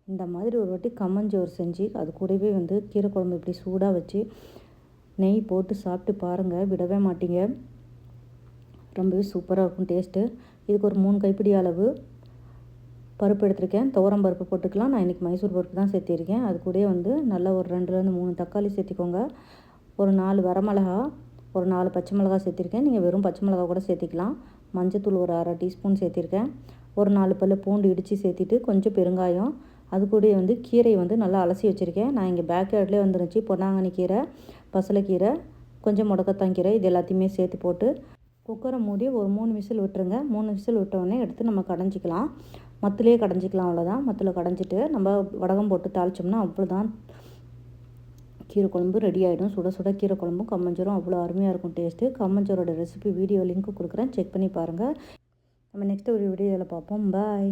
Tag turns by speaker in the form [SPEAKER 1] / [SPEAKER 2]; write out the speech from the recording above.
[SPEAKER 1] இந்த மாதிரி ஒரு வாட்டி கம்மஞ்சோறு செஞ்சு அது கூடவே வந்து கீரை குழம்பு இப்படி சூடாக வச்சு நெய் போட்டு சாப்பிட்டு பாருங்கள், விடவே மாட்டீங்க. ரொம்பவே சூப்பராக இருக்கும் டேஸ்ட்டு. இதுக்கு ஒரு 3 கைப்பிடி அளவு பருப்பு எடுத்திருக்கேன். துவரம் பருப்பு போட்டுக்கலாம். நான் இன்றைக்கி மைசூர் பருப்பு தான் சேர்த்திருக்கேன். அது கூடயே வந்து நல்லா ஒரு 2லேருந்து 3 தக்காளி சேர்த்திக்கோங்க. ஒரு 4 வரமிளகா, ஒரு 4 பச்சை மிளகா சேர்த்திருக்கேன். நீங்கள் வெறும் பச்சை மிளகா கூட சேர்த்திக்கலாம். மஞ்சத்தூள் ஒரு 1/2 டீஸ்பூன் சேர்த்திருக்கேன். ஒரு 4 பல்லு பூண்டு இடித்து சேர்த்திட்டு கொஞ்சம் பெருங்காயம், அது கூடயே வந்து கீரை வந்து நல்லா அலசி வச்சுருக்கேன். நான் இங்கே பேக் யார்ட்லேயே வந்துருந்துச்சு. பொன்னாங்கண்ணி கீரை, பசலைக்கீரை, கொஞ்சம் முடக்கத்தான் கீரை, இது எல்லாத்தையுமே சேர்த்து போட்டு குக்கரை மூடி ஒரு 3 விசில் விட்டுருங்க. 3 விசில் விட்டோடனே எடுத்து நம்ம கடைஞ்சிக்கலாம். மத்துலேயே கடைஞ்சிக்கலாம், அவ்வளோதான். மத்தில் கடைஞ்சிட்டு நம்ம வடகம் போட்டு தாளித்தோம்னா அவ்வளோதான், கீரை குழம்பு ரெடி ஆகிடும். சுட சுட கீரை குழம்பும் கம்மஞ்சோறும் அவ்வளோ அருமையாக இருக்கும் டேஸ்ட்டு. கம்மஞ்சோரோட ரெசிபி வீடியோ லிங்க் கொடுக்குறேன், செக் பண்ணி பாருங்கள். நம்ம நெக்ஸ்ட்டு ஒரு வீடியோவில் பார்ப்போம். பாய்.